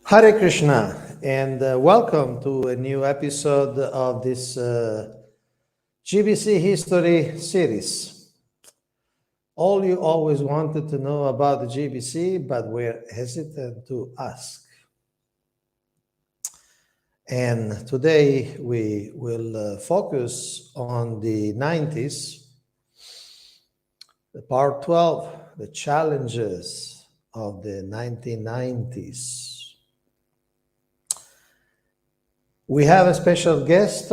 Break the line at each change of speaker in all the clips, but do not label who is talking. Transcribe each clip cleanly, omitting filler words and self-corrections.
Hare Krishna, and welcome to a new episode of this GBC History series. All you always wanted to know about the GBC, but were hesitant to ask. And today we will focus on the 90s, the part 12, the challenges of the 1990s. We have a special guest.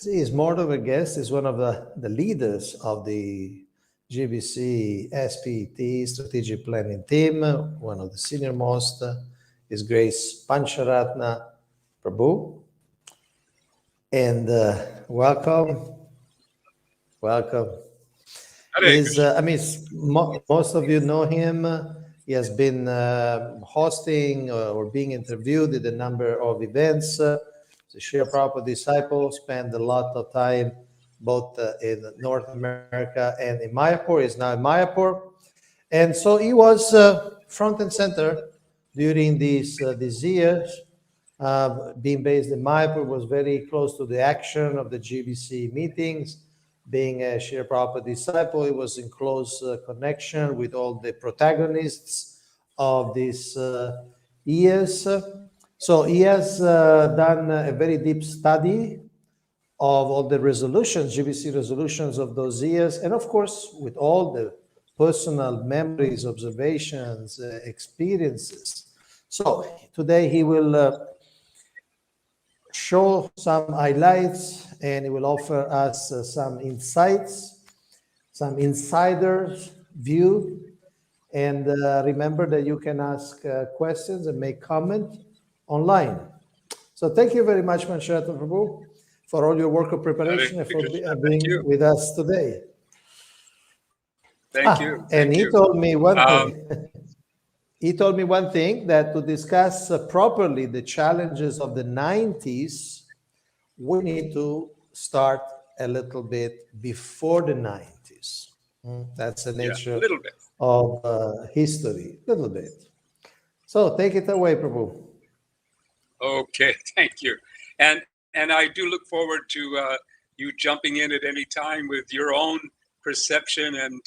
He is more of a guest. He's one of the leaders of the GBC SPT strategic planning team. One of the senior most is Grace Pancharatna Prabhu. And welcome. Most of you know him. He has been hosting or being interviewed at a number of events. The Sri Mayapur disciple, spent a lot of time both in North America and in Mayapur. He's now in Mayapur. And so he was front and center during these years. Being based in Mayapur, was very close to the action of the GBC meetings. Being a Sri Mayapur disciple, he was in close connection with all the protagonists of these years. So he has done a very deep study of all the resolutions, GBC resolutions of those years, and of course, with all the personal memories, observations, experiences. So today he will show some highlights, and he will offer us some insights, some insider's view. And remember that you can ask questions and make comment online. So thank you very much, Pancharatna Prabhu, for all your work of preparation and for being with us today.
Thank you.
And he told me one thing. He told me one thing, that to discuss properly the challenges of the 90s, we need to start a little bit before the 90s. That's the nature of history, a little bit. So take it away, Prabhu.
Okay, thank you. And I do look forward to you jumping in at any time with your own perception and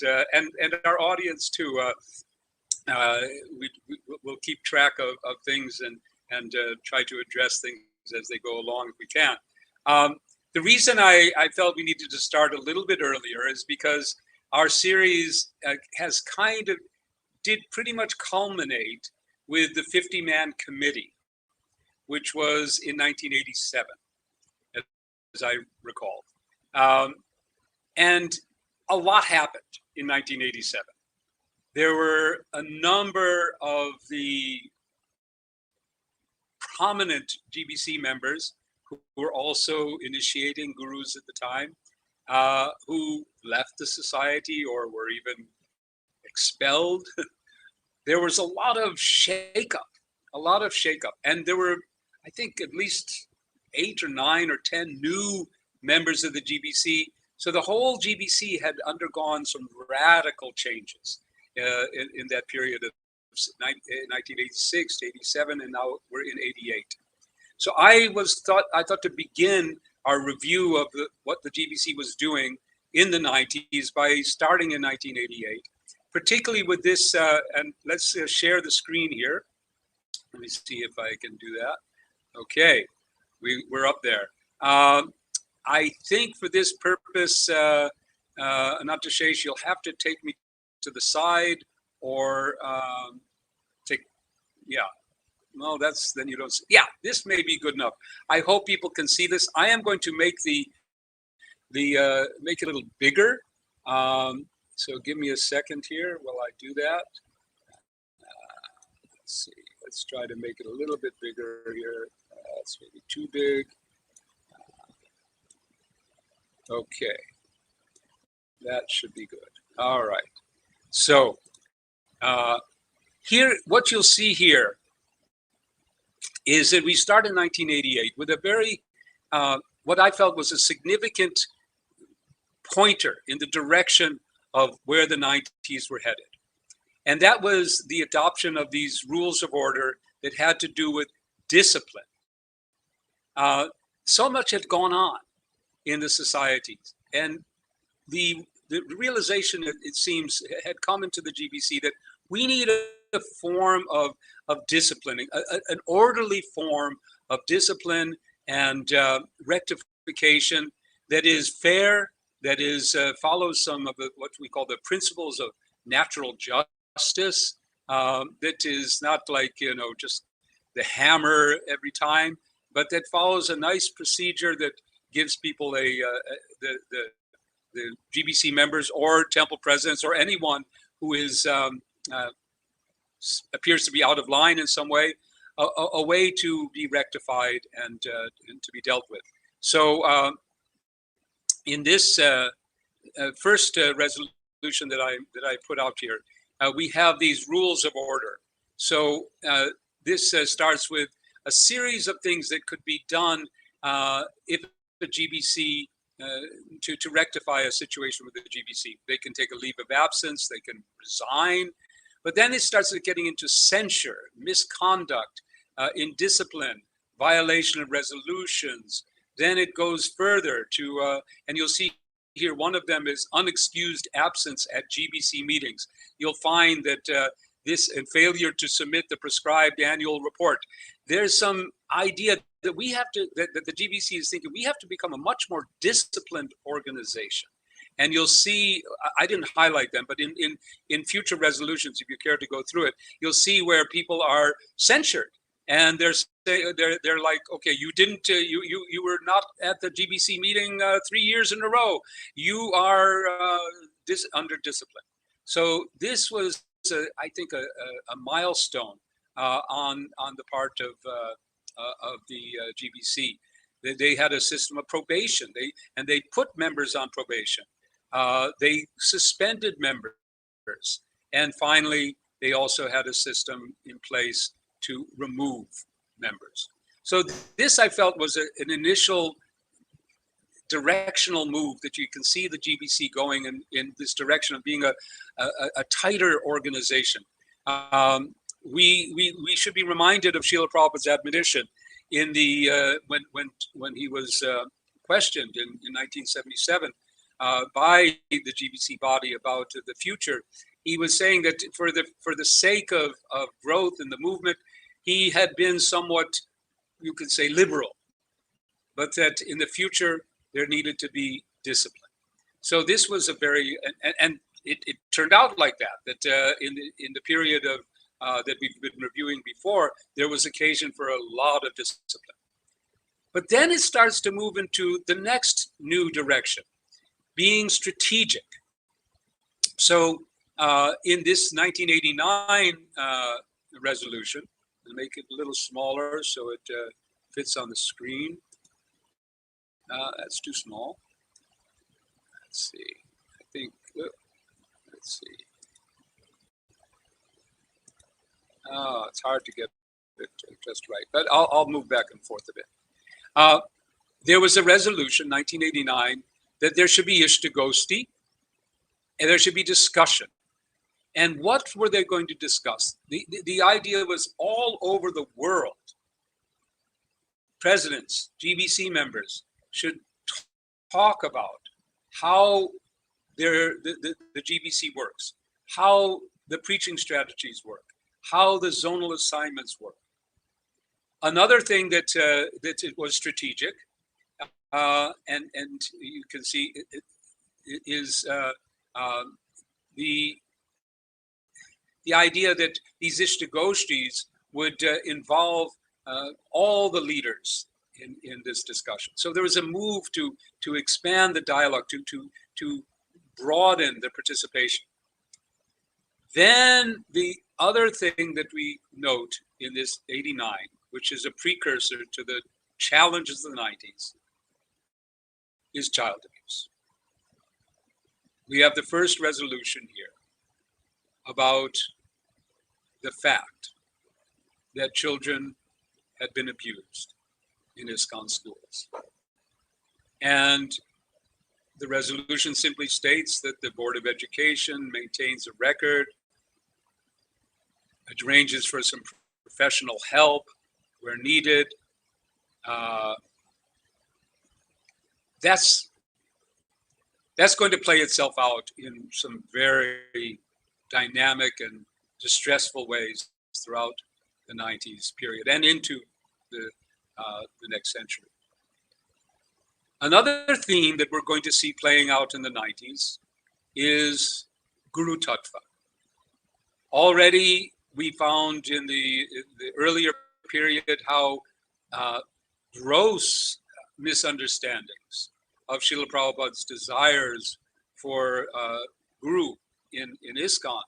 our audience too. We'll keep track of things and try to address things as they go along if we can. The reason I felt we needed to start a little bit earlier is because our series has did pretty much culminate with the 50-man committee, which was in 1987, as I recall. And a lot happened in 1987. There were a number of the prominent GBC members who were also initiating gurus at the time, who left the society or were even expelled. There was a lot of shakeup, and there were, I think, at least 8 or 9 or 10 new members of the GBC. So the whole GBC had undergone some radical changes in that period of 1986 to 87, and now we're in 88. So I thought to begin our review of what the GBC was doing in the 90s by starting in 1988, particularly with this, and let's share the screen here. Let me see if I can do that. Okay, we're up there. I think for this purpose, Anantashesha, you'll have to take me to the side or no, then you don't see. Yeah, this may be good enough. I hope people can see this. I am going to make make it a little bigger. So give me a second here while I do that. Let's see, let's try to make it a little bit bigger here. That's maybe too big. Okay, that should be good. All right. So here, what you'll see here is that we start in 1988 with a very, what I felt was a significant pointer in the direction of where the 90s were headed. And that was the adoption of these rules of order that had to do with discipline. So much had gone on in the societies, and the realization, it seems, had come into the GBC that we need a form of discipline, an orderly form of discipline and rectification that is fair, that is follows some of what we call the principles of natural justice, that is not like, just the hammer every time, but that follows a nice procedure that gives people the GBC members or temple presidents or anyone who is appears to be out of line in some way, a way to be rectified and to be dealt with. So in this first resolution that I put out here, we have these rules of order. So this starts with a series of things that could be done if the GBC to rectify a situation with the GBC. They can take a leave of absence, they can resign, but then it starts getting into censure, misconduct, indiscipline, violation of resolutions. Then it goes further to, and you'll see here, one of them is unexcused absence at GBC meetings. You'll find that this and failure to submit the prescribed annual report. There's some idea that we have to, that the GBC is thinking we have to become a much more disciplined organization. And you'll see, I didn't highlight them, but in future resolutions, if you care to go through it, you'll see where people are censured. And they're like, okay, you didn't, you were not at the GBC meeting 3 years in a row. You are under discipline. So this was, I think, a milestone on the part of the GBC. They had a system of probation. They put members on probation. They suspended members, and finally, they also had a system in place to remove members. So this, I felt, was an initial directional move that you can see the GBC going in this direction of being a tighter organization. We should be reminded of Srila Prabhupada's admonition in the when he was questioned in 1977 by the GBC body about the future. He was saying that for the sake of growth in the movement, he had been somewhat, you could say, liberal, but that in the future there needed to be discipline. So this was a very, and it turned out like that. That in the period of that we've been reviewing before, there was occasion for a lot of discipline. But then it starts to move into the next new direction, being strategic. So in this 1989 resolution, I'll make it a little smaller so it fits on the screen. That's too small. Let's see. I think, let's see. It's hard to get it just right, but I'll move back and forth a bit. There was a resolution, 1989, that there should be Ishtagosti, and there should be discussion. And what were they going to discuss? The idea was all over the world, presidents, GBC members should talk about how the GBC works, how the preaching strategies work, how the zonal assignments work. Another thing that it was strategic, and you can see it is the idea that these Ishtagoshtis would involve all the leaders in this discussion. So there was a move to expand the dialogue, to broaden the participation. Then the other thing that we note in this 89, which is a precursor to the challenges of the 90s, is child abuse. We have the first resolution here about the fact that children had been abused in ISKCON schools. And the resolution simply states that the Board of Education maintains a record. It arranges for some professional help where needed. That's going to play itself out in some very dynamic and distressful ways throughout the 90s period and into the next century. Another theme that we're going to see playing out in the 90s is Guru Tattva. Already we found in the earlier period how gross misunderstandings of Srila Prabhupada's desires for Guru in ISKCON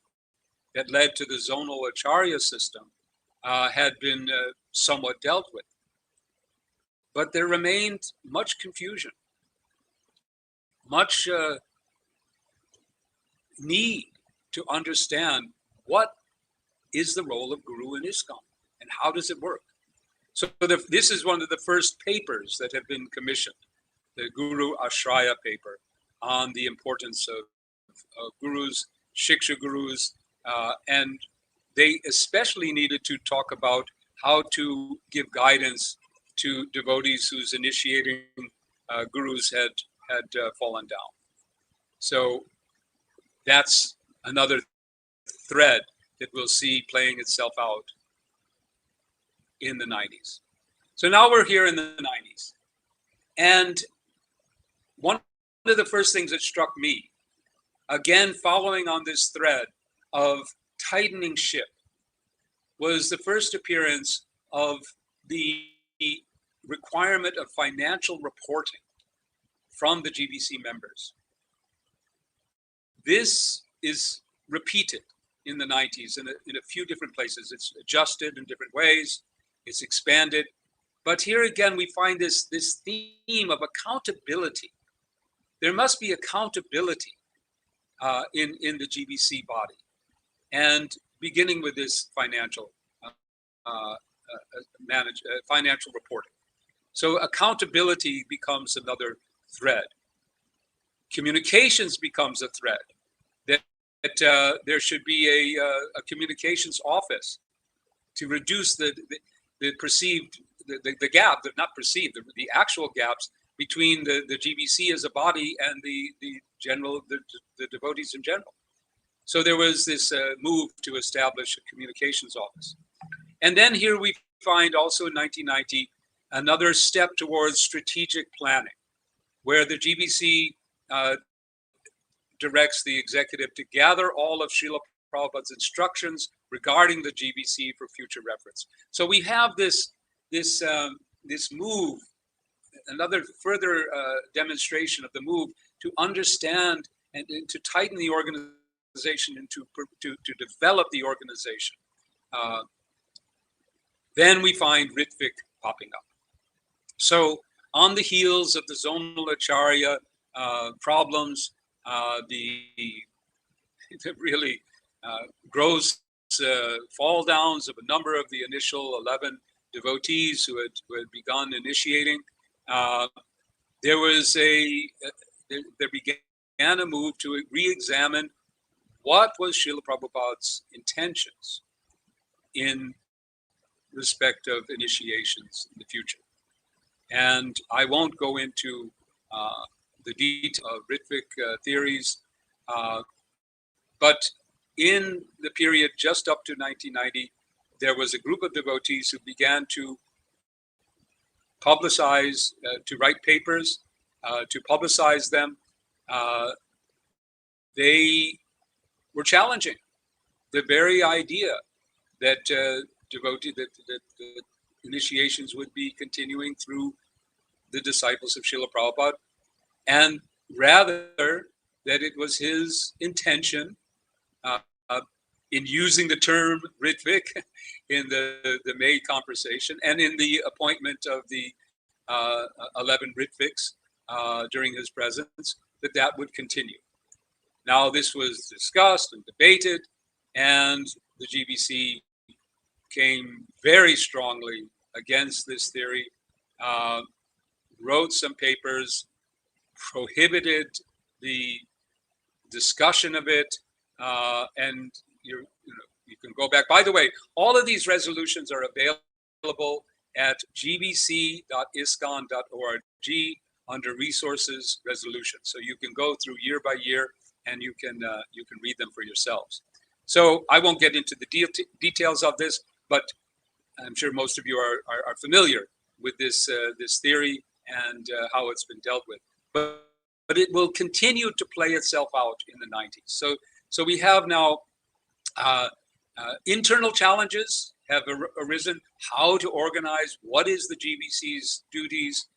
that led to the zonal Acharya system had been somewhat dealt with. But there remained much confusion, much need to understand what is the role of Guru in ISKCON and how does it work. So this is one of the first papers that have been commissioned, the Guru Ashraya paper on the importance of gurus, Shiksha gurus, and they especially needed to talk about how to give guidance to devotees whose initiating gurus had fallen down. So that's another thread that we'll see playing itself out in the 90s. So now we're here in the 90s. And one of the first things that struck me, again, following on this thread of tightening ship, was the first appearance of the requirement of financial reporting from the GBC members. This is repeated in the 90s in a few different places. It's adjusted in different ways, it's expanded. But here again, we find this theme of accountability. There must be accountability in the GBC body, and beginning with this financial financial reporting. So accountability becomes another thread. Communications becomes a thread. That there should be a communications office to reduce the perceived the gap, not perceived, the actual gaps between the GBC as a body and the devotees in general. So there was this move to establish a communications office. And then here we find also in 1990 another step towards strategic planning, where the GBC directs the executive to gather all of Srila Prabhupada's instructions regarding the GBC for future reference. So we have this move, another further demonstration of the move to understand and to tighten the organization and to develop the organization. Then we find Ritvik popping up. So on the heels of the zonal Acharya problems, the really gross fall downs of a number of the initial 11 devotees who had begun initiating, there began a move to re-examine what was Srila Prabhupada's intentions in respect of initiations in the future. And I won't go into the detail of Ritvik theories, but in the period just up to 1990, there was a group of devotees who began to publicize, to write papers, to publicize them. They were challenging the very idea that that initiations would be continuing through the disciples of Srila Prabhupada, and rather that it was his intention in using the term Ritvik in the May conversation and in the appointment of the 11 Ritviks during his presence, that would continue. Now this was discussed and debated, and the GBC came very strongly against this theory, wrote some papers, prohibited the discussion of it, and you can go back. By the way, all of these resolutions are available at gbc.iscon.org under resources resolutions. So you can go through year by year and you can read them for yourselves. So I won't get into the details of this, but I'm sure most of you are familiar with this theory and how it's been dealt with. But it will continue to play itself out in the 90s. So we have now internal challenges have arisen, how to organize, what is the GBC's duties,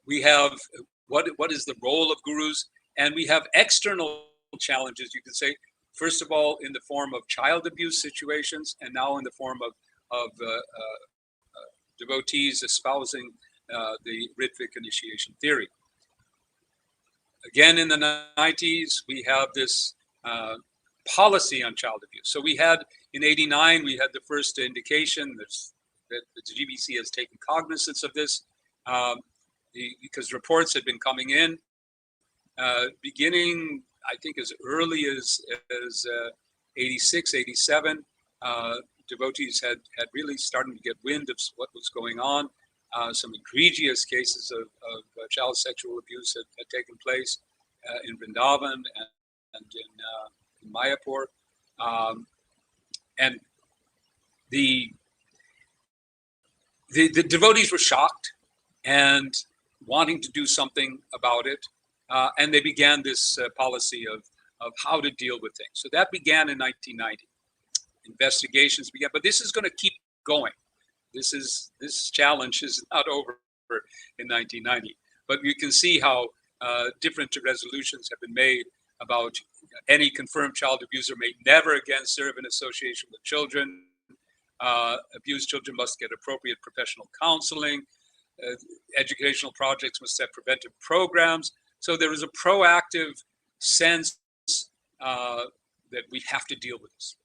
we have what is the role of gurus, and we have external challenges, you could say, first of all, in the form of child abuse situations, and now in the form of devotees espousing the Ritvik initiation theory. Again, in the 90s, we have this policy on child abuse. So we had, in '89, we had the first indication that the GBC has taken cognizance of this, because reports had been coming in, beginning, I think, as early as 86, 87. Devotees had really started to get wind of what was going on. Some egregious cases of child sexual abuse had taken place in Vrindavan and in Mayapur. And the devotees were shocked and wanting to do something about it. And they began this policy of how to deal with things. So that began in 1990. Investigations began, but this is going to keep going. This challenge is not over in 1990. But you can see how different resolutions have been made about any confirmed child abuser may never again serve in association with children. Abused children must get appropriate professional counseling. Educational projects must have preventive programs. So there is a proactive sense that we have to deal with this.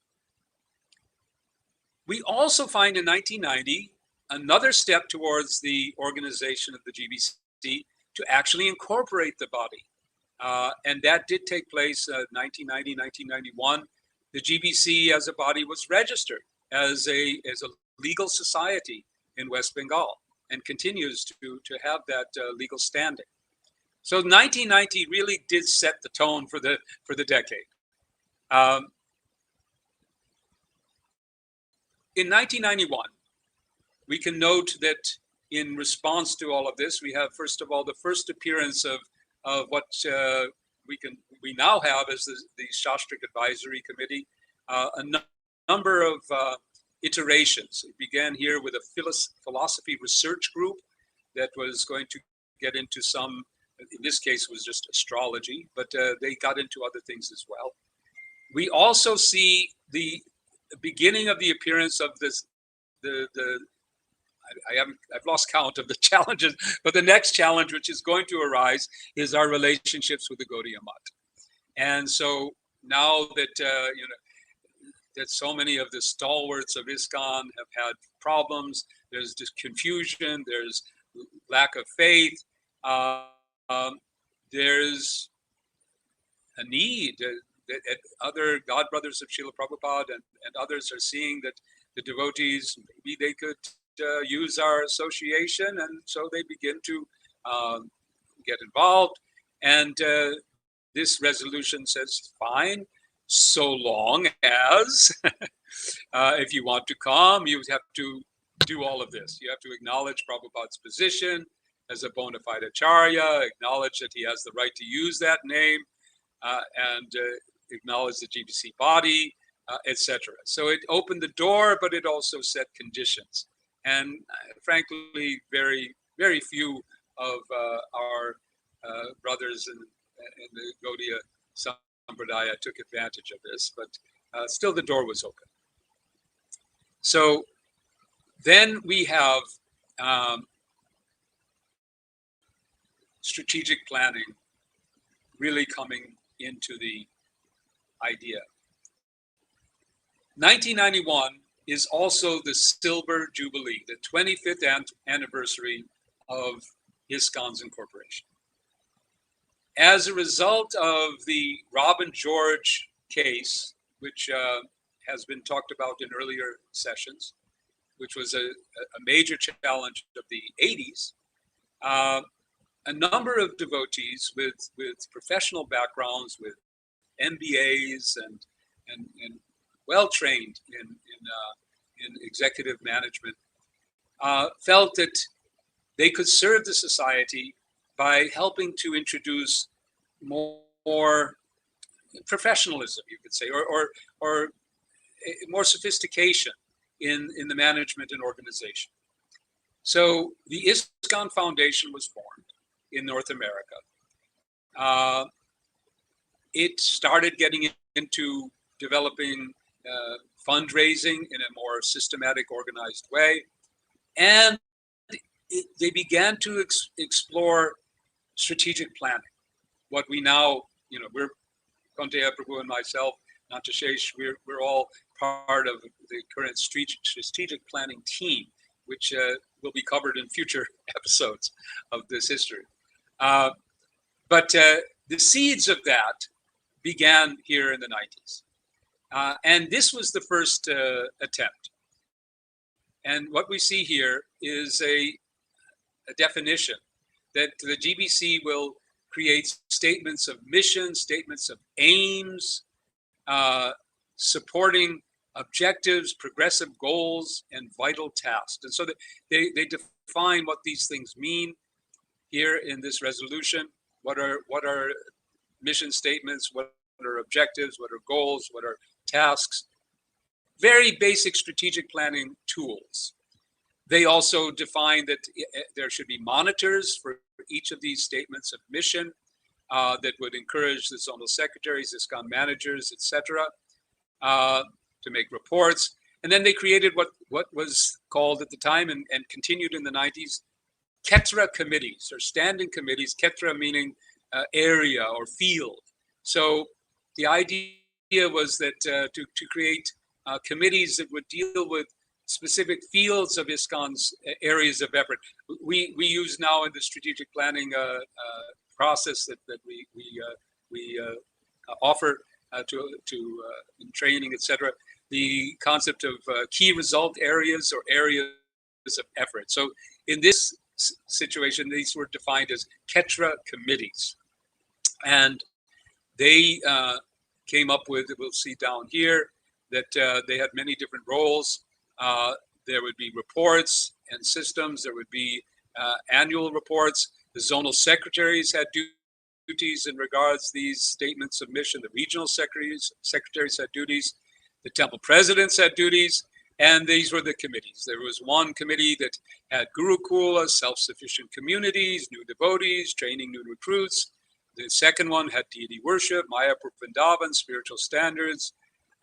We also find in 1990 another step towards the organization of the GBC to actually incorporate the body. And that did take place 1990, 1991. The GBC as a body was registered as a legal society in West Bengal and continues to have that legal standing. So 1990 really did set the tone for the decade. In 1991, we can note that in response to all of this, we have, first of all, the first appearance of what we now have as the Shastric Advisory Committee, a number of iterations. It began here with a philosophy research group that was going to get into some, in this case, was just astrology, but they got into other things as well. We also see the beginning of the appearance of this, I've lost count of the challenges, but the next challenge which is going to arise is our relationships with the Gaudiya Math. And so now that, that so many of the stalwarts of ISKCON have had problems, there's just confusion, there's lack of faith, there's a need that other God brothers of Srila Prabhupada and others are seeing that the devotees, maybe they could use our association, and so they begin to get involved. And this resolution says, fine, so long as if you want to come, you have to do all of this. You have to acknowledge Prabhupada's position as a bona fide acharya, acknowledge that he has the right to use that name, and acknowledge the GBC body, etc. So it opened the door, but it also set conditions. And frankly, very, very few of our brothers in the Gaudiya Sampradaya took advantage of this, but still the door was open. So then we have strategic planning really coming into the idea. 1991 is also the Silver Jubilee, the 25th anniversary of ISKCON's incorporation. As a result of the Robin George case, which has been talked about in earlier sessions, which was a major challenge of the 80s. A number of devotees with professional backgrounds, with MBAs and well trained in executive management, felt that they could serve the society by helping to introduce more professionalism, you could say, or more sophistication in the management and organization. So the ISKCON Foundation was formed in North America. It started getting into developing fundraising in a more systematic, organized way. And they began to explore strategic planning. What we now, we're Kaunteya, Prabhu, and myself, Nantashesh, we're all part of the current strategic planning team, which will be covered in future episodes of this history. But the seeds of that began here in the 90s. And this was the first attempt. And what we see here is a definition that the GBC will create statements of mission, statements of aims, supporting objectives, progressive goals, and vital tasks. And so that they define what these things mean here in this resolution. What are mission statements? What are objectives? What are goals? What are tasks? Very basic strategic planning tools. They also define that there should be monitors for each of these statements of mission that would encourage the zonal secretaries, ISKCON managers, etc., to make reports. And then they created what was called at the time and continued in the 90s, Ketra committees or standing committees, Ketra meaning area or field. So the idea was that to create committees that would deal with specific fields of ISKCON's areas of effort. We use now in the strategic planning process that we offer to in training, etc., the concept of key result areas or areas of effort. So in this situation, these were defined as Ketra committees, and they came up with, we'll see down here, that they had many different roles. There would be reports and systems. There would be annual reports. The zonal secretaries had duties in regards to these statements of mission. The regional secretaries had duties. The temple presidents had duties. And these were the committees. There was one committee that had Gurukula, self-sufficient communities, new devotees, training new recruits. The second one had deity worship, Mayapur Vrindavan, spiritual standards.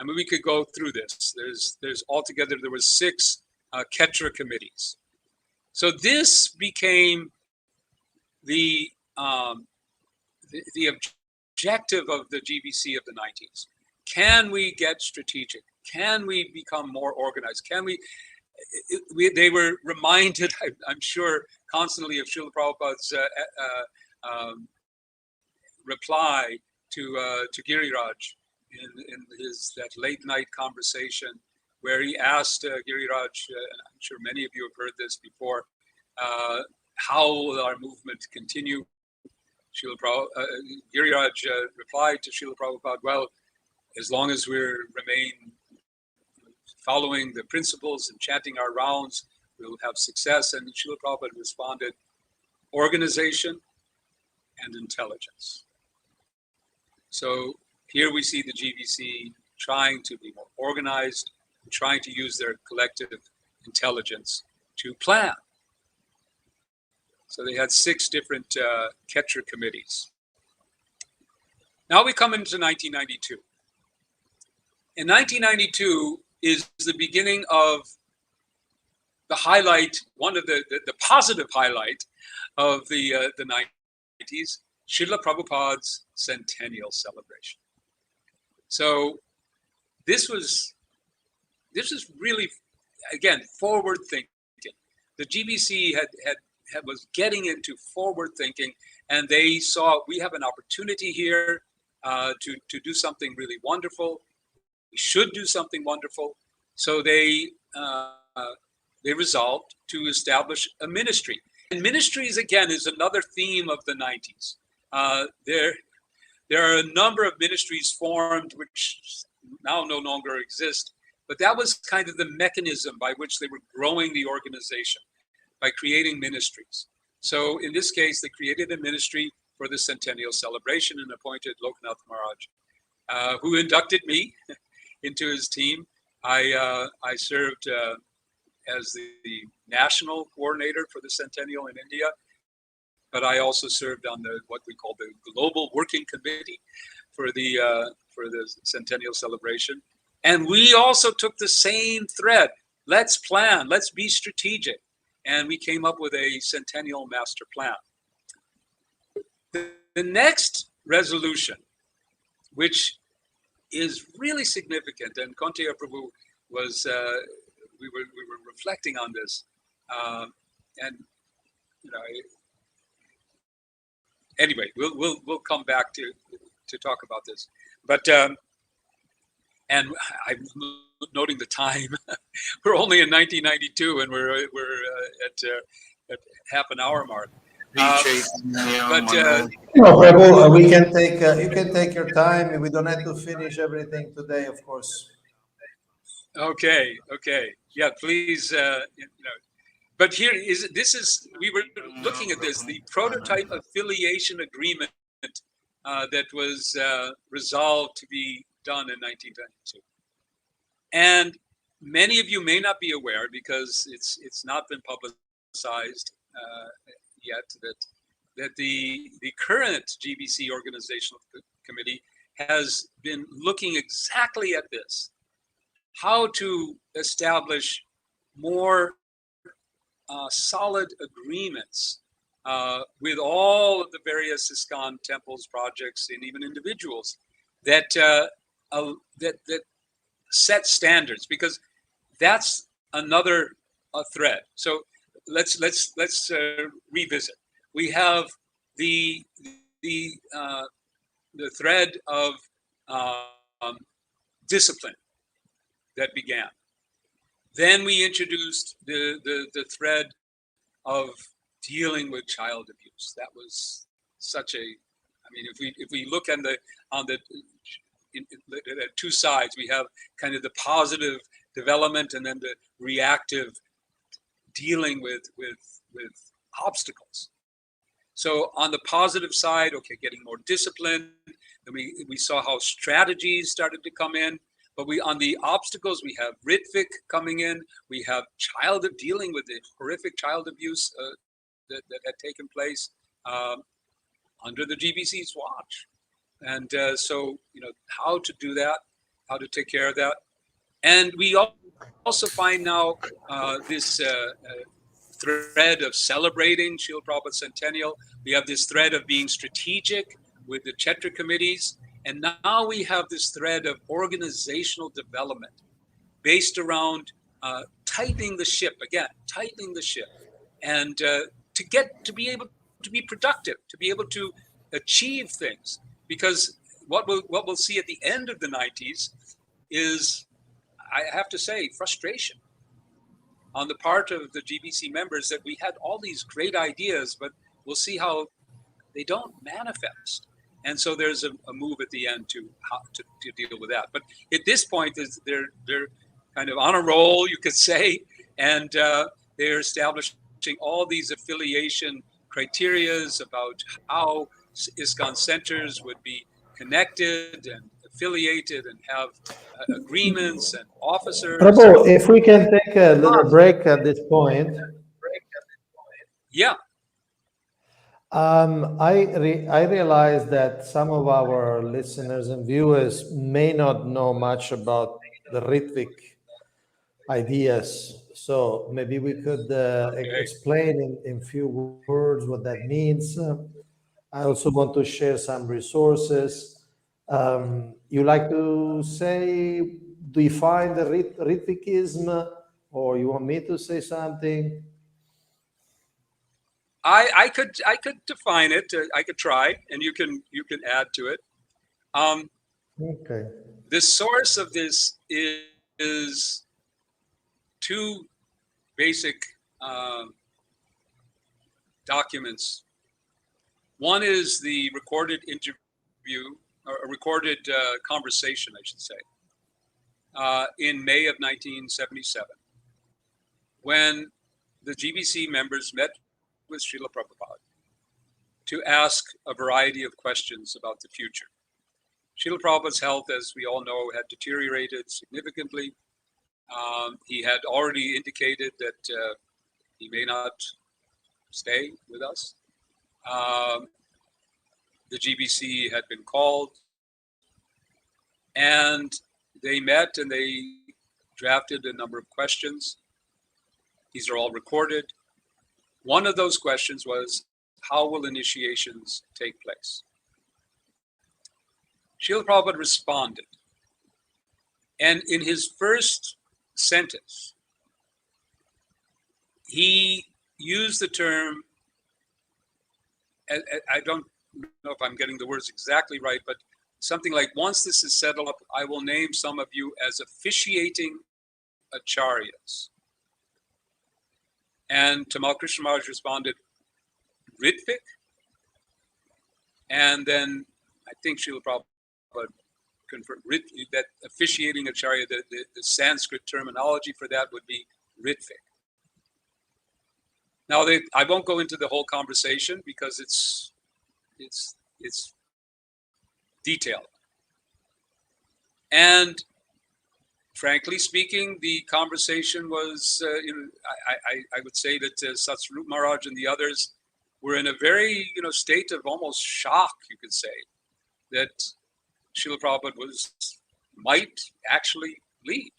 I mean, we could go through this. There's altogether, there was 6 Ketra committees. So this became the objective of the GBC of the 90s. Can we get strategic? Can we become more organized? Can they were reminded, I'm sure, constantly of Srila Prabhupada's reply to Giriraj in that late night conversation, where he asked Giriraj, I'm sure many of you have heard this before, how will our movement continue? Giriraj replied to Srila Prabhupada, well, as long as we remain following the principles and chanting our rounds, we'll have success. And Srila Prabhupada responded, organization and intelligence. So here we see the GBC trying to be more organized, trying to use their collective intelligence to plan. So they had 6 different Ketra committees. Now we come into 1992. In 1992 is the beginning of the highlight, one of the positive highlight of the 90s, Srila Prabhupada's centennial celebration. So this was really, again, forward thinking. The GBC was getting into forward thinking, and they saw we have an opportunity here to do something really wonderful. should do something wonderful. So they resolved to establish a ministry. And ministries, again, is another theme of the 90s. There are a number of ministries formed which now no longer exist, but that was kind of the mechanism by which they were growing the organization, by creating ministries. So in this case, they created a ministry for the centennial celebration and appointed Loknath Maharaj, who inducted me into his team. I served as the national coordinator for the centennial in India, but I also served on what we call the global working committee for the centennial celebration. And we also took the same thread. Let's plan, let's be strategic. And we came up with a centennial master plan. The next resolution, which is really significant, and Kaunteya Prabhu was, we were reflecting on this, and you know, anyway, we'll come back to talk about this. But and I'm noting the time. We're only in 1992, and we're at half an hour mark.
No, Prabhu, we can take you can take your time. We don't have to finish everything today, of course.
Okay, yeah, please. But here is we were looking at this, the prototype affiliation agreement that was resolved to be done in 1992. And many of you may not be aware, because it's not been publicized yet, that the current GBC organizational committee has been looking exactly at this, how to establish more solid agreements with all of the various ISKCON temples, projects, and even individuals that set standards, because that's another thread. So let's revisit. We have the thread of discipline that began. Then we introduced the thread of dealing with child abuse. That was such a, I mean, if we look on the two sides, we have kind of the positive development and then the reactive dealing with obstacles. So on the positive side, okay, getting more discipline. Then we saw how strategies started to come in. But on the obstacles, we have Ritvik coming in. We have dealing with the horrific child abuse that had taken place under the GBC's watch. And so, how to do that, how to take care of that. And we also find now this thread of celebrating Srila Prabhupada's centennial. We have this thread of being strategic with the Kshetra committees. And now we have this thread of organizational development based around tightening the ship, and to be able to be productive, to be able to achieve things. Because what we'll see at the end of the 90s is, I have to say, frustration on the part of the GBC members that we had all these great ideas, but we'll see how they don't manifest. And so there's a move at the end to deal with that. But at this point, they're kind of on a roll, you could say, and they're establishing all these affiliation criterias about how ISKCON centers would be connected and affiliated and have agreements and officers.
Prabhu, if we can take a little break at this point.
Yeah.
I realize that some of our listeners and viewers may not know much about the Ritvik ideas. So maybe we could explain in few words what that means. I also want to share some resources. You like to say, define the Ritvikism, or you want me to say something?
I could define it. I could try, and you can add to it.
Okay.
The source of this is two basic documents. One is the recorded interview, or a recorded conversation, I should say, in May of 1977, when the GBC members met with Srila Prabhupada to ask a variety of questions about the future. Srila Prabhupada's health, as we all know, had deteriorated significantly. He had already indicated that he may not stay with us. The GBC had been called, and they met and they drafted a number of questions. These are all recorded. One of those questions was, how will initiations take place? Srila Prabhupada responded. And in his first sentence, he used the term, I don't know if I'm getting the words exactly right, but something like, once this is settled up, I will name some of you as officiating acharyas. And Tamal Krishna Maharaj responded, Ritvik? And then I think Srila Prabhupada confirmed that officiating acharya, the Sanskrit terminology for that would be Ritvik. Now, I won't go into the whole conversation because it's detailed. And frankly speaking, the conversation was, I would say that Satsvarup Maharaj and the others were in a very, state of almost shock, you could say, that Srila Prabhupada might actually leave.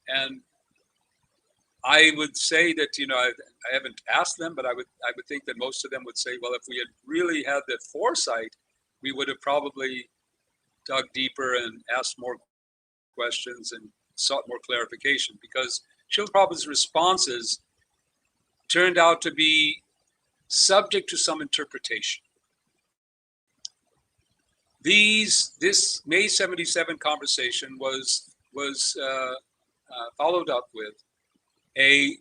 And I would say that, I haven't asked them, but I would think that most of them would say, well, if we had really had the foresight, we would have probably dug deeper and asked more questions and sought more clarification, because Srila Prabhupada's responses turned out to be subject to some interpretation. This May 77 conversation was followed up with a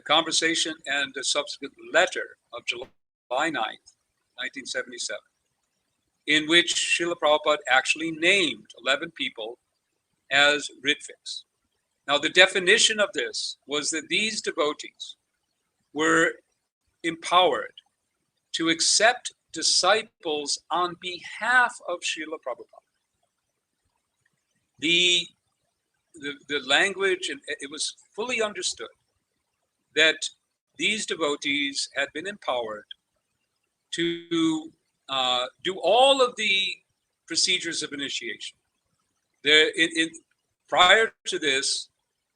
conversation and a subsequent letter of July 9th, 1977, in which Srila Prabhupada actually named 11 people as Ritviks. Now, the definition of this was that these devotees were empowered to accept disciples on behalf of Srila Prabhupada. The language, and it was fully understood that these devotees had been empowered to do all of the procedures of initiation. Prior to this,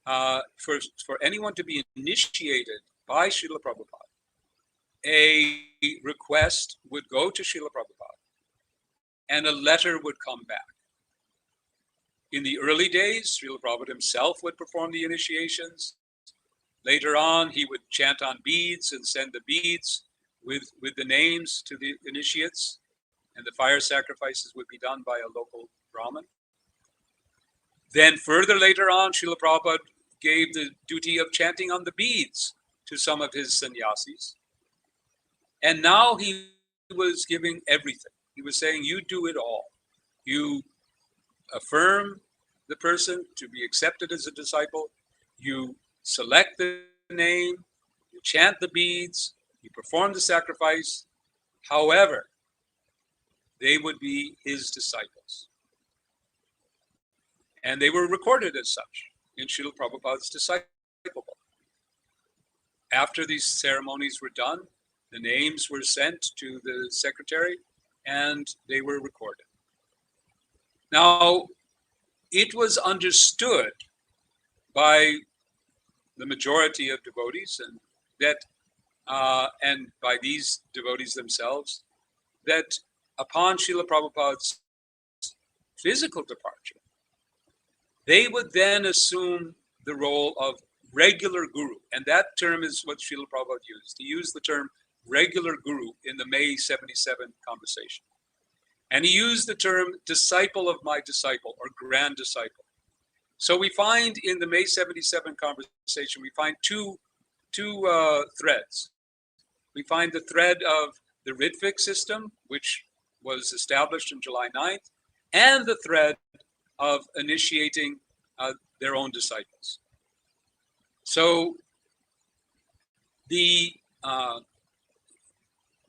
for anyone to be initiated by Srila Prabhupada, a request would go to Srila Prabhupada and a letter would come back. In the early days, Srila Prabhupada himself would perform the initiations. Later on, he would chant on beads and send the beads with the names to the initiates, and the fire sacrifices would be done by a local Brahmin. Then further later on, Srila Prabhupada gave the duty of chanting on the beads to some of his sannyasis. And now he was giving everything. He was saying, you do it all. You affirm the person to be accepted as a disciple. You select the name. You chant the beads. You perform the sacrifice. However, they would be his disciples. And they were recorded as such in Srila Prabhupada's disciple book. After these ceremonies were done, the names were sent to the secretary and they were recorded. Now, it was understood by the majority of devotees and by these devotees themselves, that upon Srila Prabhupada's physical departure, they would then assume the role of regular guru. And that term is what Srila Prabhupada used. He used the term regular guru in the May 77 conversation. And he used the term disciple of my disciple or grand disciple. So we find in the May 77 conversation, we find two threads. We find the thread of the Ritwik system, which was established on July 9th, and the thread of initiating their own disciples. So the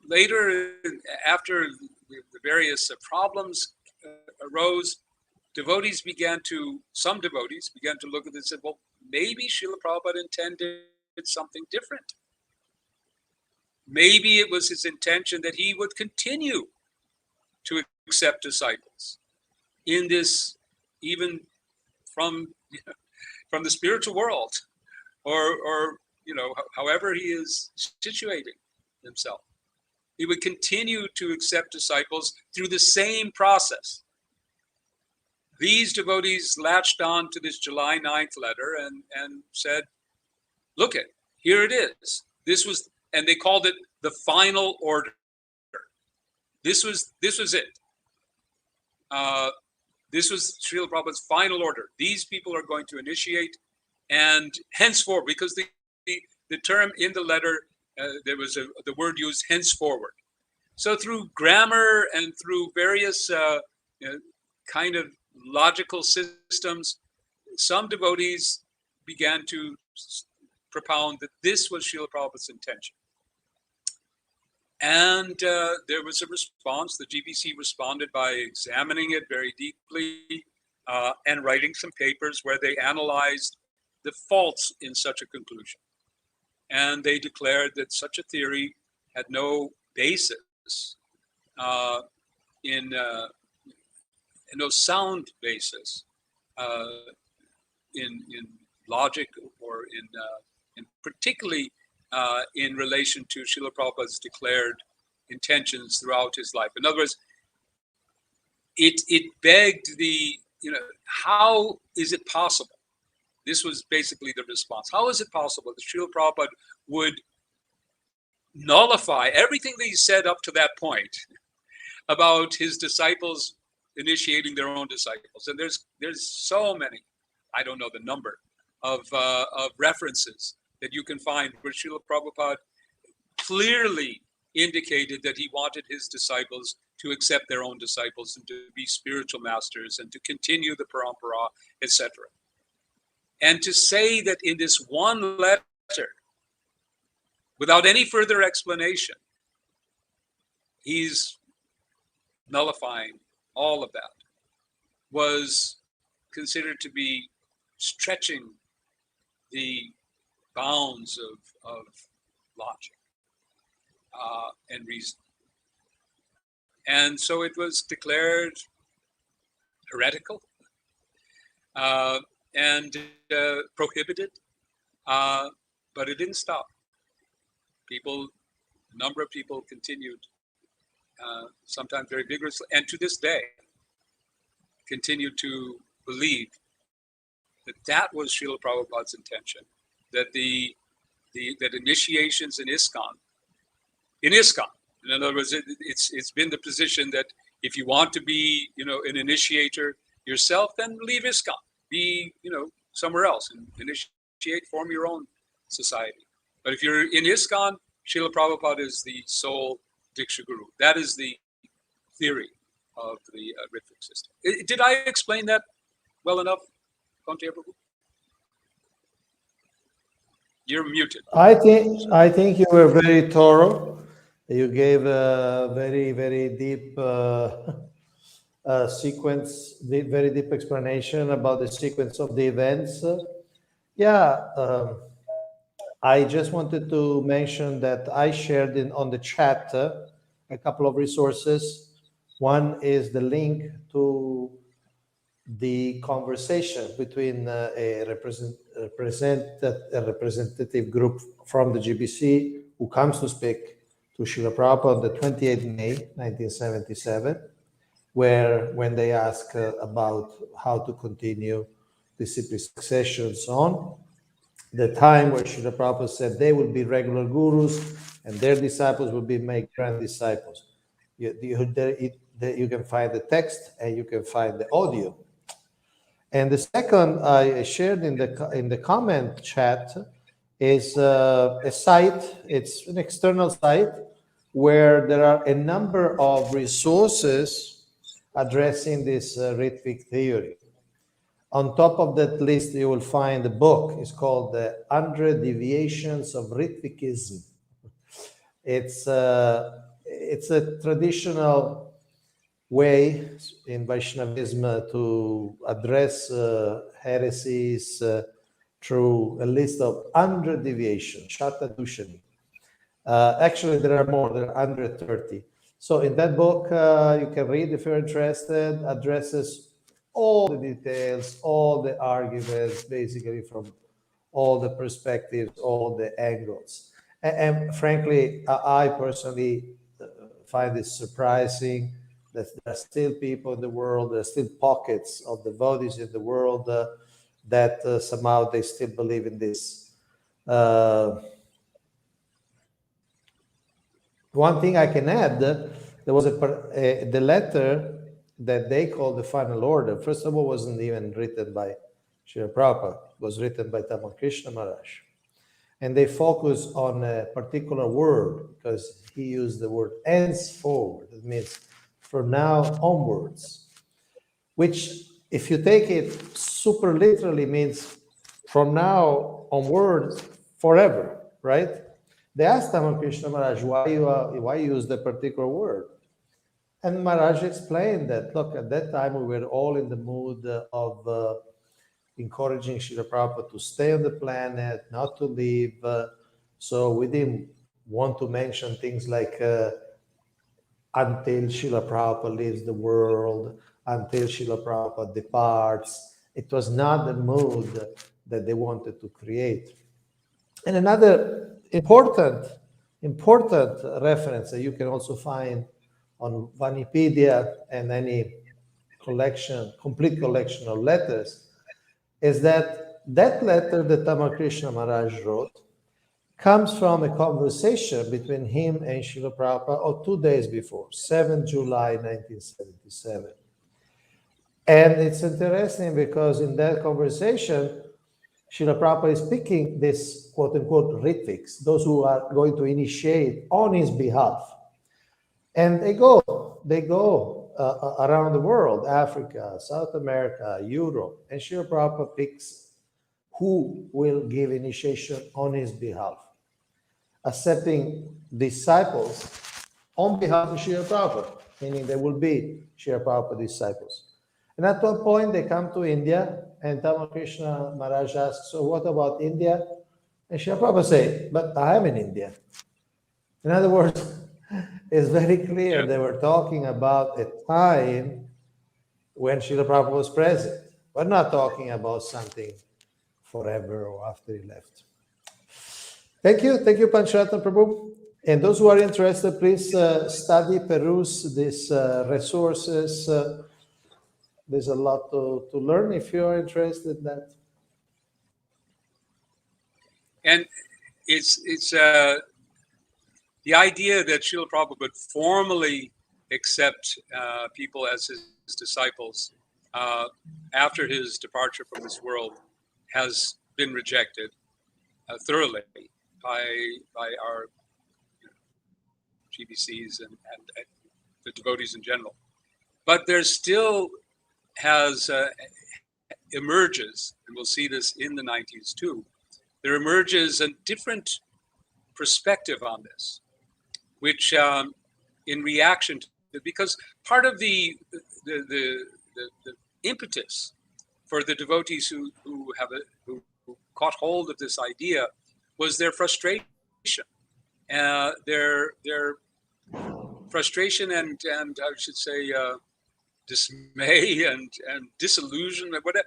later, after the various problems arose, some devotees began to look at this and said, well, maybe Srila Prabhupada intended something different. Maybe it was his intention that he would continue to accept disciples in this, even from the spiritual world, or however he is situating himself. He would continue to accept disciples through the same process. These devotees latched on to this July 9th letter and said, look here it is. This was, and they called it the final order. This was it. This was Srila Prabhupada's final order. These people are going to initiate, and henceforth, because the term in the letter, there was the word used, henceforward. So through grammar and through various kind of logical systems, some devotees began to propound that this was Srila Prabhupada's intention. And there was a response. The GBC responded by examining it very deeply and writing some papers where they analyzed the faults in such a conclusion. And they declared that such a theory had no basis in no sound basis in logic or in particularly in relation to Srila Prabhupada's declared intentions throughout his life. In other words, it begged how is it possible? This was basically the response. How is it possible that Srila Prabhupada would nullify everything that he said up to that point about his disciples initiating their own disciples? And there's so many, I don't know the number, of references that you can find where Srila Prabhupada clearly indicated that he wanted his disciples to accept their own disciples and to be spiritual masters and to continue the parampara, etc. And to say that in this one letter, without any further explanation, he's nullifying all of that, was considered to be stretching the bounds of logic and reason. And so it was declared heretical and prohibited, but it didn't stop. A number of people continued, sometimes very vigorously, and to this day, continue to believe that was Srila Prabhupada's intention, that that initiations in ISKCON, in other words, it's been the position that if you want to be, an initiator yourself, then leave ISKCON, be, somewhere else and initiate, form your own society. But if you're in ISKCON, Srila Prabhupada is the sole Diksha Guru. That is the theory of the Ritwik system. Did I explain that well enough, Kaunteya Prabhu? You're muted.
I think you were very thorough. You gave a very, very deep sequence, very deep explanation about the sequence of the events. I just wanted to mention that I shared on the chat a couple of resources. One is the link to the conversation between a representative group from the GBC who comes to speak to Srila Prabhupada on the 28th May 1977, when they ask about how to continue disciplic succession and so on, the time where Srila Prabhupada said they will be regular gurus and their disciples will be made grand disciples. you can find the text and you can find the audio. And the second I shared in the comment chat is a site. It's an external site where there are a number of resources addressing this Ritvik theory. On top of that list, you will find a book. It's called The 100 Deviations of Ritvikism. It's a traditional way in Vaishnavism to address heresies through a list of 100 deviations, Shatadushani. Actually, there are more, there are 130. So in that book, you can read if you're interested, addresses all the details, all the arguments, basically from all the perspectives, all the angles. And frankly, I personally find it surprising that there are still people in the world, there are still pockets of devotees in the world that somehow they still believe in this. One thing I can add, there was the letter that they call the final order. First of all, wasn't even written by Srila Prabhupada. It was written by Ramakrishna Maharaj. And they focus on a particular word because he used the word henceforward. It means from now onwards, which if you take it super literally means from now onwards forever, right? They asked Ramakrishna Maharaj, why use the particular word? And Maharaj explained that, look, at that time we were all in the mood of encouraging Srila Prabhupada to stay on the planet, not to leave. So we didn't want to mention things like until Srila Prabhupada leaves the world, until Srila Prabhupada departs. It was not the mood that they wanted to create. And another important reference that you can also find on Vanipedia and any complete collection of letters, is that letter that Ramakrishna Maharaj wrote comes from a conversation between him and Srila Prabhupada 2 days before, 7 July 1977. And it's interesting because in that conversation, Srila Prabhupada is picking this quote-unquote Ritviks, those who are going to initiate on his behalf. And they go around the world, Africa, South America, Europe, and Srila Prabhupada picks who will give initiation on his behalf, accepting disciples on behalf of Srila Prabhupada, meaning they will be Srila Prabhupada disciples. And at one point, they come to India, and Ramakrishna Maharaj asks, so what about India? And Srila Prabhupada say, but I am in India. In other words, it's very clear they were talking about a time when Srila Prabhupada was present. We're not talking about something forever or after he left. Thank you, Pancharatna Prabhu. And those who are interested, please study, peruse these resources. There's a lot to learn if you are interested in that.
And it's the idea that Srila Prabhupada would formally accept people as his disciples after his departure from this world has been rejected thoroughly by our GBCs and the devotees in general. But there still has emerges, and we'll see this in the 90s too, there emerges a different perspective on this, which in reaction to, because part of the impetus for the devotees who caught hold of this idea was their frustration, their frustration and I should say dismay and disillusionment. Whatever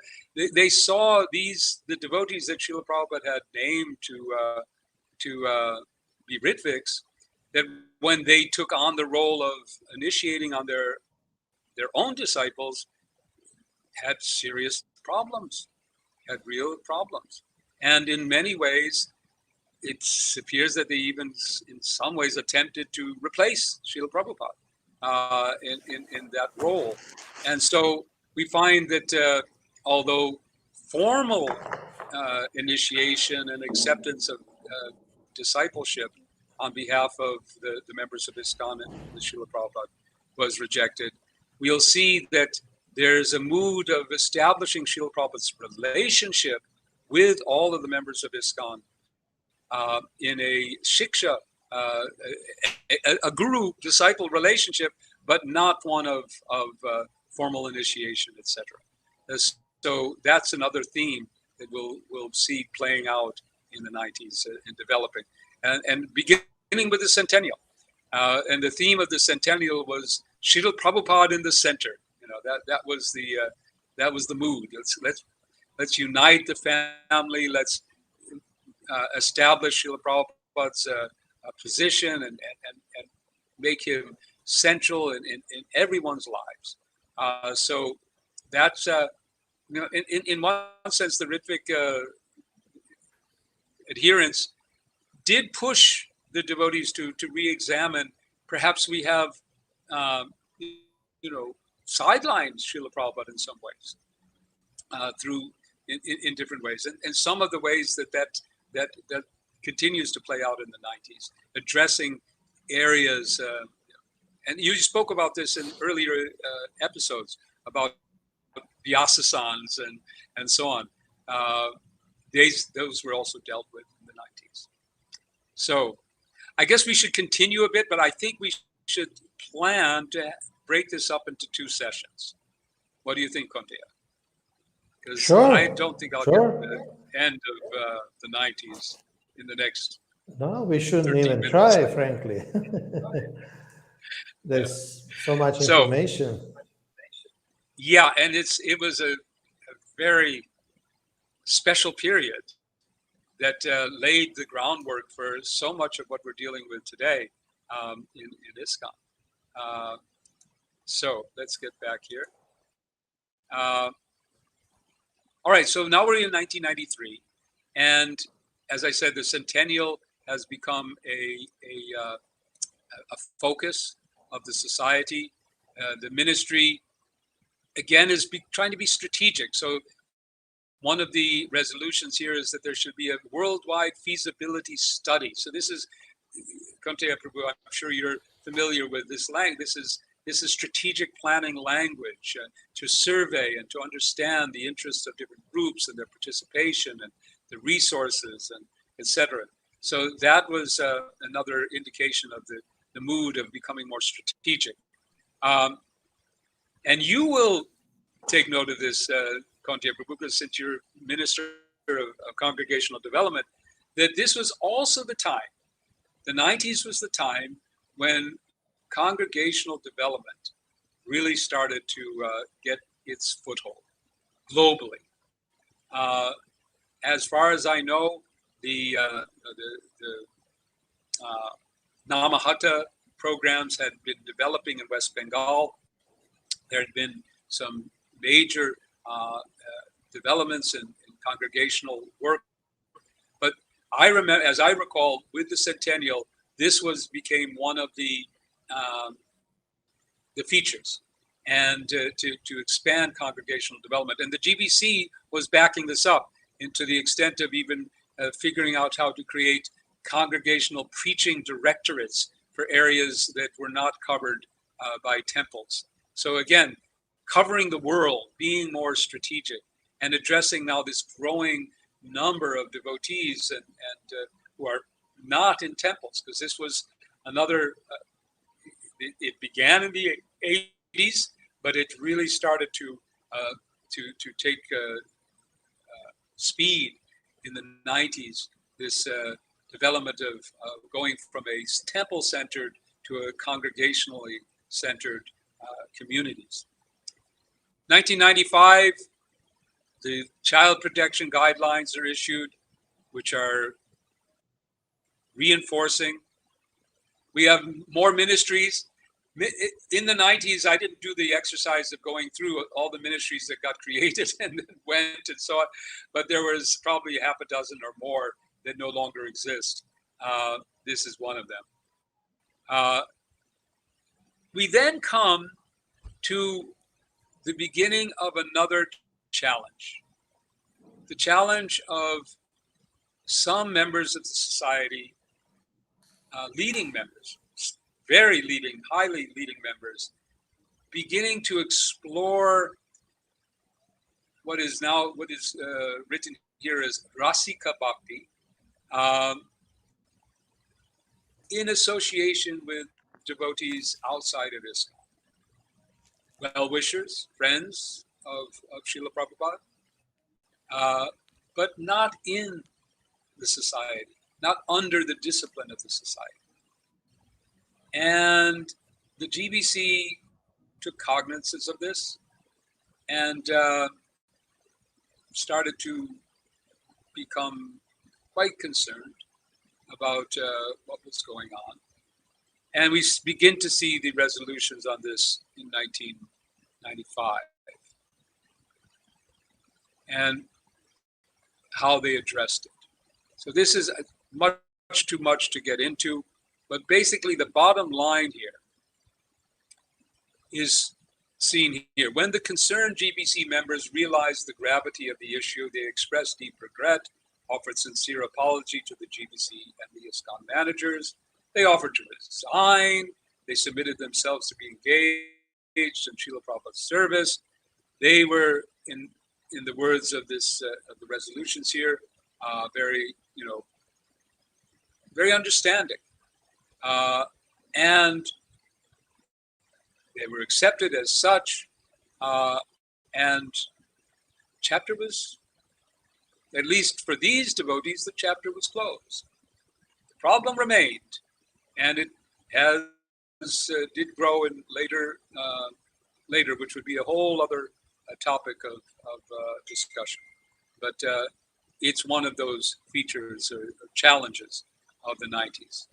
they saw the devotees that Srila Prabhupada had named to be Ritviks, that when they took on the role of initiating on their own disciples, had serious problems, had real problems. And in many ways, it appears that they even in some ways attempted to replace Srila Prabhupada. in that role. And so we find that although formal initiation and acceptance of discipleship on behalf of the members of ISKCON and the Srila Prabhupada was rejected, we'll see that there's a mood of establishing Srila Prabhupada's relationship with all of the members of ISKCON in a shiksha, a guru-disciple relationship, but not one of formal initiation, etc. So that's another theme that we'll see playing out in the 90s and developing, and beginning with the centennial. And the theme of the centennial was Srila Prabhupada in the center. You know, that was the mood. Let's unite the family. Let's establish Srila Prabhupada's position and make him central in everyone's lives. So that's you know, in one sense, the Ritvik adherents did push the devotees to re-examine. Perhaps we have you know, sidelined Srila Prabhupada in some ways through in different ways, and some of the ways that continues to play out in the 90s, addressing areas. And you spoke about this in earlier episodes about Vyasasans and so on. Those were also dealt with in the 90s. So I guess we should continue a bit, but I think we should plan to break this up into 2 sessions. What do you think, Kaunteya? Because
Sure.
I don't think I'll get to the end of the 90s in the next.
No, we shouldn't
13
even
minutes.
try, frankly. There's so much information.
Yeah, and it was a very special period that laid the groundwork for so much of what we're dealing with today in ISKCON. So let's get back here. All right, so now we're in 1993, and as I said, the centennial has become a focus of the society. The ministry, again, is trying to be strategic. So one of the resolutions here is that there should be a worldwide feasibility study. So this is, Kaunteya Prabhu, I'm sure you're familiar with this language. This is strategic planning language to survey and to understand the interests of different groups and their participation and the resources and etc. So that was another indication of the mood of becoming more strategic. And you will take note of this, Kaunteya Prabhu, since you're Minister of Congregational Development, that this was also the time, the 90s was the time when congregational development really started to get its foothold globally. As far as I know, the Namahatta programs had been developing in West Bengal. There had been some major developments in congregational work. But I remember, as I recall, with the centennial, this became one of the features, and to expand congregational development. And the GBC was backing this up, and to the extent of even figuring out how to create congregational preaching directorates for areas that were not covered by temples. So again, covering the world, being more strategic, and addressing now this growing number of devotees and who are not in temples, because this was another. It began in the 80s, but it really started to take speed in the 90s. This development of going from a temple-centered to a congregationally centered communities. 1995, the child protection guidelines are issued, which are reinforcing. We have more ministries. In the 90s, I didn't do the exercise of going through all the ministries that got created and went and so on, but there was probably half a dozen or more that no longer exist. This is one of them. We then come to the beginning of another challenge. The challenge of some members of the society, leading members, very leading, highly leading members, beginning to explore what is written here as Rasika Bhakti, in association with devotees outside of ISKCON. Well-wishers, friends of Srila Prabhupada, but not in the society, not under the discipline of the society. And the GBC took cognizance of this and started to become quite concerned about what was going on. And we begin to see the resolutions on this in 1995 and how they addressed it. So this is much too much to get into, but basically the bottom line here is seen here. When the concerned GBC members realized the gravity of the issue, they expressed deep regret, offered sincere apology to the GBC and the ISKCON managers. They offered to resign. They submitted themselves to be engaged in Srila Prabhupada's service. They were, in the words of this of the resolutions here, very understanding, and they were accepted as such. And chapter was, at least for these devotees, the chapter was closed. The problem remained. And it did grow in later, which would be a whole other topic of discussion. But it's one of those features or challenges of the 90s.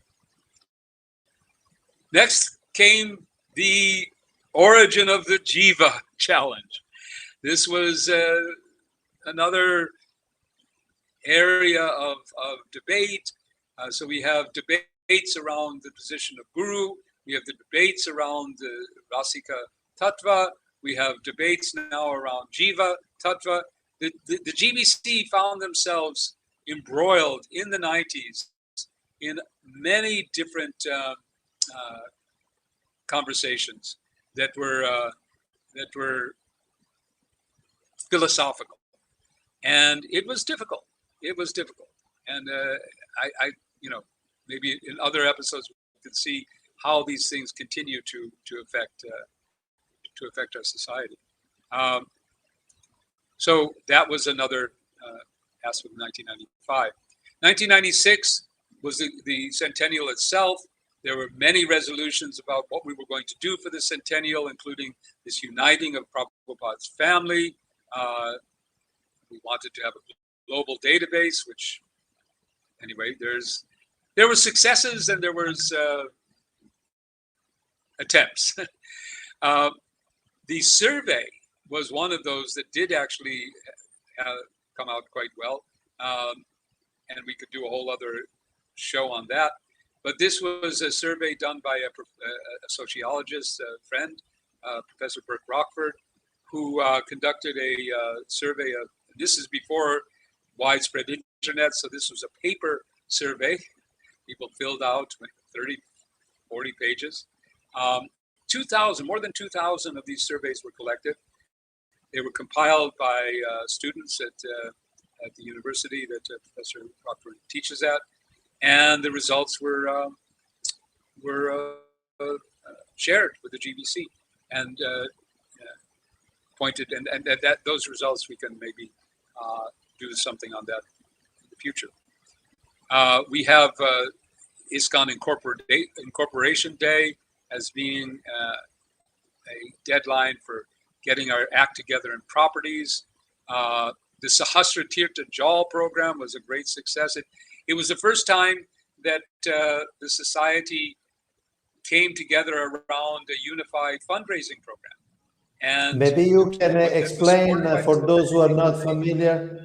Next came the origin of the Jiva challenge. This was another area of debate. So we have debates around the position of Guru. We have the debates around the Rasika Tattva. We have debates now around Jiva Tattva. The GBC found themselves embroiled in the 90s in many different conversations that were philosophical, and it was difficult. It was difficult, and I maybe in other episodes we can see how these things continue to affect our society. So that was another aspect of 1995. 1996 was the centennial itself. There were many resolutions about what we were going to do for the centennial, including this uniting of Prabhupada's family. We wanted to have a global database, which, anyway, there were successes and there was attempts. The survey was one of those that did actually come out quite well, and we could do a whole other show on that. But this was a survey done by a sociologist, a friend, Professor Burke Rockford, who conducted a survey of, this is before widespread internet, so this was a paper survey. People filled out 30, 40 pages. 2,000, more than 2,000 of these surveys were collected. They were compiled by students at the university that Professor Rockford teaches at, and the results were shared with the GBC and pointed, and that those results we can maybe do something on that in the future. We have ISKCON Incorporation Day as being a deadline for getting our act together in properties. The Sahasra Tirtha Jal program was a great success. It was the first time that the society came together around a unified fundraising program. And
maybe you can explain for those who are not familiar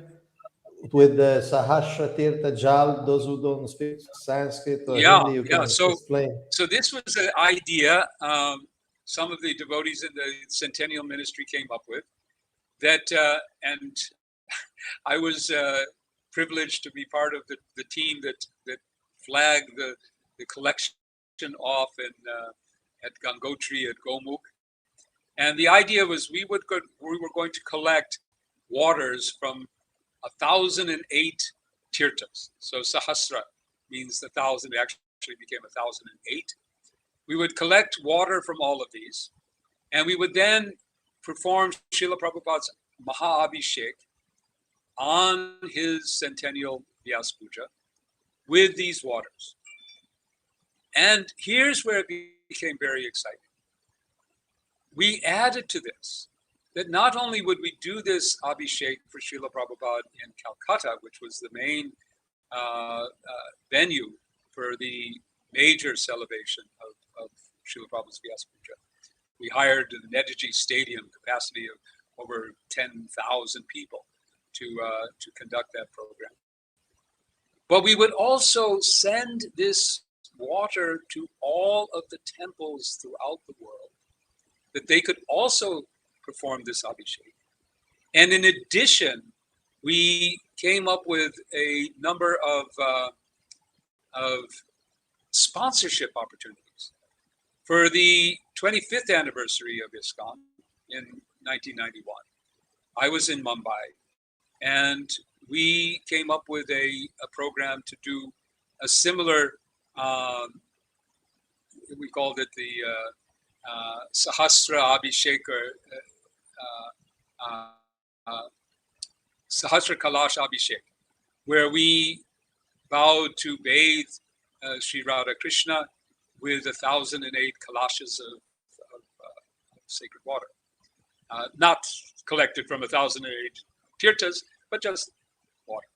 with the Sahasra Tirtha Jal, those who don't speak Sanskrit or Hindi, you can explain.
So this was an idea some of the devotees in the Centennial Ministry came up with. That and I was privileged to be part of the team that flagged the collection off at Gangotri at Gomukh. And the idea was we were going to collect waters from 1,008 tirthas. So Sahasra means 1,000, it actually became 1,008. We would collect water from all of these, and we would then perform Srila Prabhupada's Maha-Abhishek on his centennial Vyas Puja with these waters. And here's where it became very exciting. We added to this that not only would we do this Abhishek for Srila Prabhupada in Calcutta, which was the main venue for the major celebration of Srila Prabhupada's Vyas Puja. We hired the Netaji Stadium, capacity of over 10,000 people to conduct that program. But we would also send this water to all of the temples throughout the world, that they could also perform this Abhishek. And in addition, we came up with a number of sponsorship opportunities. For the 25th anniversary of ISKCON in 1991, I was in Mumbai, and we came up with a program to do a similar, we called it the Sahasra Abhishek, Sahasra Kalash Abhishek, where we vowed to bathe Sri Radha Krishna with 1,008 kalashas of sacred water. Not collected from 1,008 tirthas, but just water.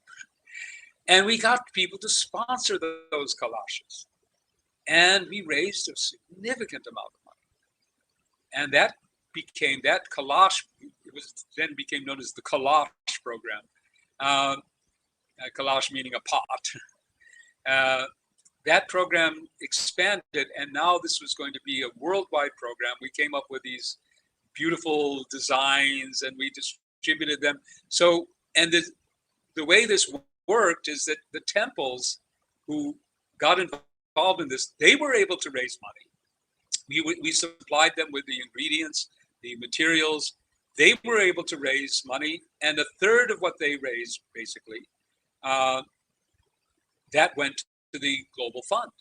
And we got people to sponsor those kalashas. And we raised a significant amount of money. And that became, that kalash, it was then became known as the kalash program. Kalash meaning a pot. That program expanded, and now this was going to be a worldwide program. We came up with these beautiful designs, and we distributed them. So, and the way this worked is that the temples who got involved in this, they were able to raise money. We supplied them with the ingredients, the materials. They were able to raise money, and a third of what they raised, basically, that went to the Global Fund.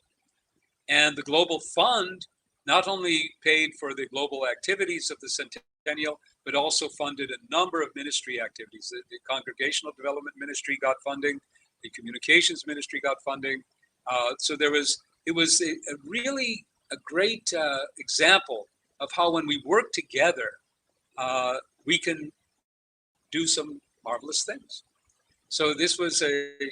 And the Global Fund not only paid for the global activities of the Centennial, but also funded a number of ministry activities. The Congregational Development Ministry got funding, the Communications Ministry got funding. So it was a really a great example of how when we work together, we can do some marvelous things. So this was the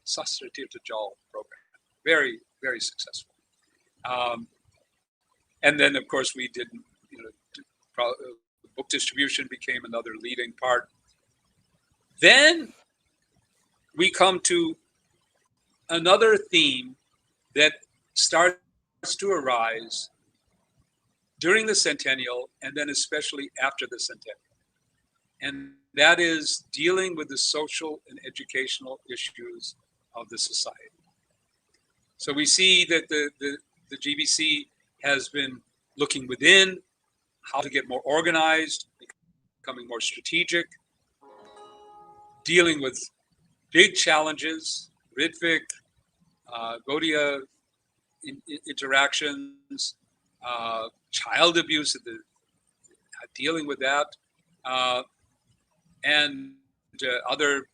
Sahasratirtha Jal program. Very, very successful. And then, of course, we did, book distribution became another leading part. Then we come to another theme that starts to arise during the Centennial, and then especially after the Centennial. And that is dealing with the social and educational issues of the society. So we see that the GBC has been looking within, how to get more organized, becoming more strategic, dealing with big challenges, Ritvik, Gaudiya interactions, child abuse, dealing with that, and other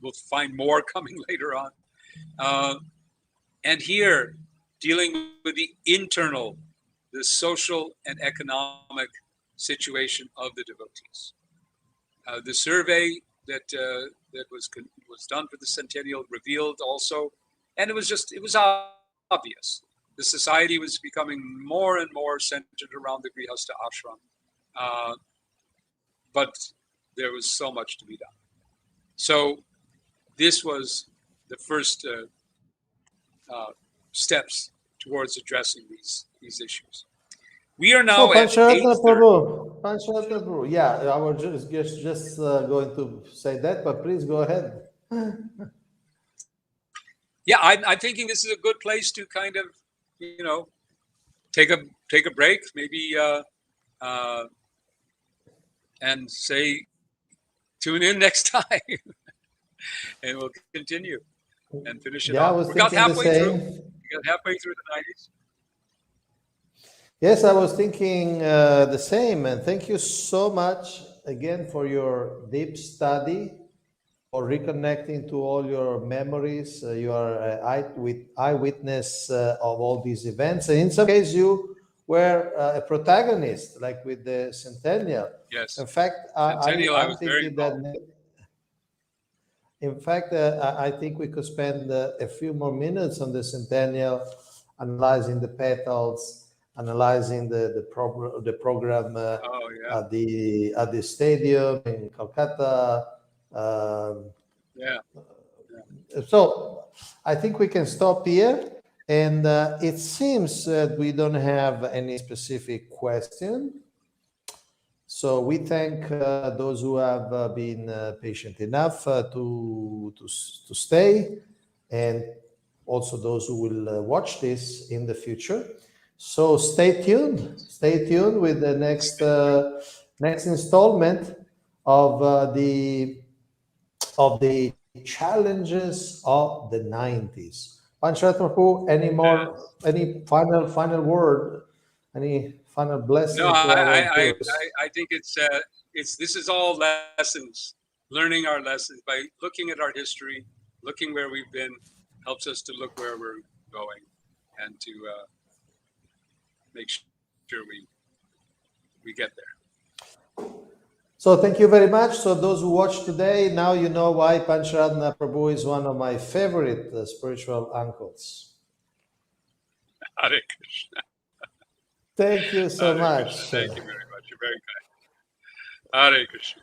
we'll find more coming later on. And here, dealing with the internal, the social and economic situation of the devotees. The survey that was done for the Centennial revealed also, and it was obvious. The society was becoming more and more centered around the Grihastha ashram, but there was so much to be done. So this was the first steps towards addressing these issues. We are
So
now at
Pancharatna
8:30.
Prabhu, Pancharatna Prabhu. Yeah, I was just going to say that, but please go ahead.
Yeah, I'm thinking this is a good place to kind of, take a break, maybe, and say, tune in next time, and we'll continue and finish it
Yeah, I
off.
was
We got
thinking the
halfway through.
same.
We got halfway through the 90s.
Yes, I was thinking the same. And thank you so much again for your deep study, for reconnecting to all your memories. You are an eyewitness of all these events. And in some cases, you were a protagonist, like with the Centennial.
Yes.
In fact,
Centennial, I
I'm
was very
thinking
involved.
that, in fact, I think we could spend a few more minutes on the Centennial, analyzing the petals, analyzing the program
Oh, yeah.
at the stadium in Calcutta.
Yeah.
So I think we can stop here. And it seems that we don't have any specific question. So we thank those who have been patient enough to stay, and also those who will watch this in the future. So stay tuned. Stay tuned with the next installment of the challenges of the 90s. Pancharatna Prabhu, any final word, any final
No,
blessing to our viewers?
I think this is all lessons, learning our lessons by looking at our history, looking where we've been, helps us to look where we're going, and to make sure we get there.
So thank you very much. So those who watch today, now you know why Pancharatna Prabhu is one of my favorite spiritual uncles.
Hare Krishna.
Thank you so
Hare
much.
Krishna. Thank you very much. You're very kind. Hare Krishna.